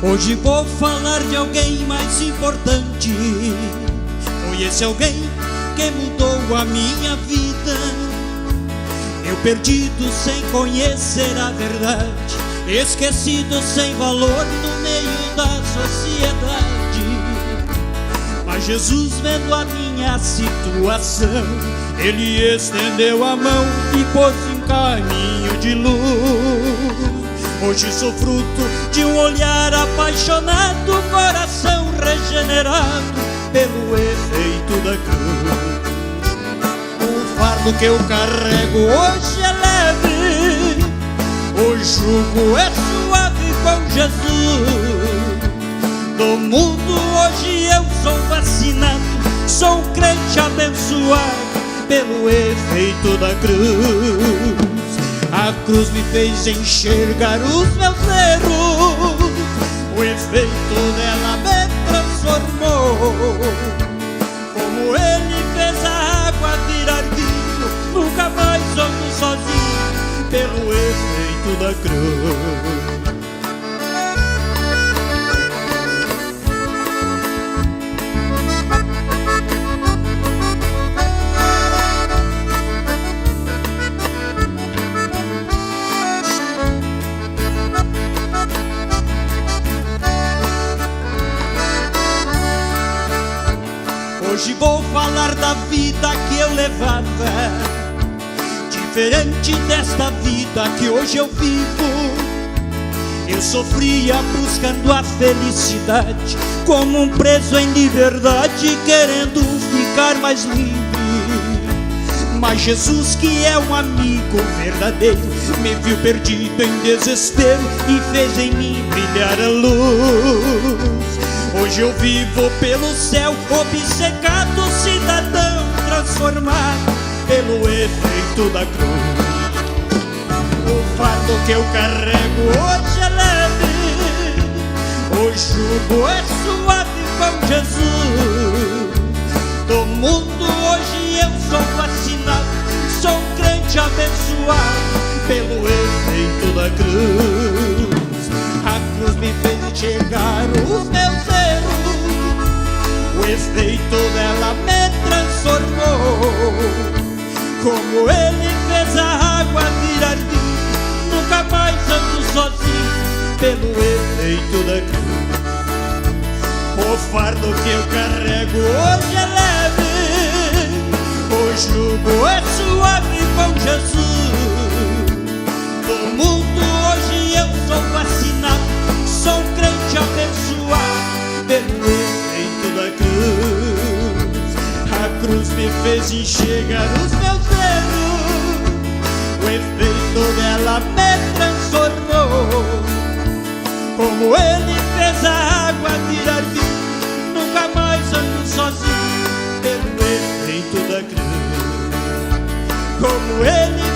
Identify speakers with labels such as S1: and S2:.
S1: Hoje vou falar de alguém mais importante. Foi esse alguém que mudou a minha vida. Eu perdido sem conhecer a verdade, esquecido sem valor no meio da sociedade. Mas Jesus, vendo a minha situação, Ele estendeu a mão e pôs em caminho de luz. Hoje sou fruto de um olhar apaixonado, coração regenerado pelo efeito da cruz. O fardo que eu carrego hoje é leve, o jugo é suave com Jesus. Do mundo hoje eu sou vacinado, sou um crente abençoado pelo efeito da cruz. A cruz me fez enxergar os meus erros, o efeito dela me transformou. Como Ele fez a água virar vinho, nunca mais ando sozinho pelo efeito da cruz. Hoje vou falar da vida que eu levava, diferente desta vida que hoje eu vivo. Eu sofria buscando a felicidade, como um preso em liberdade, querendo ficar mais livre. Mas Jesus, que é um amigo verdadeiro, me viu perdido em desespero e fez em mim brilhar a luz. Hoje eu vivo pelo céu, obcecado, cidadão transformado pelo efeito da cruz. O fardo que eu carrego hoje é leve, o jugo é suave com Jesus. Do mundo hoje eu sou vacinado, sou um crente abençoado pelo efeito da cruz. A cruz me fez enxergar os meus erros, o efeito dela me transformou. Como Ele fez a água virar vinho, nunca mais ando sozinho pelo efeito da cruz. O fardo que eu carrego hoje é leve, o jugo é suave com Jesus. Do mundo hoje eu sou vacinado, sou um crente abençoado pelo efeito da cruz. A cruz me fez enxergar os meus erros, o efeito dela me transformou. Como Ele fez a água virar vinho, nunca mais ando sozinho pelo efeito da cruz. Como Ele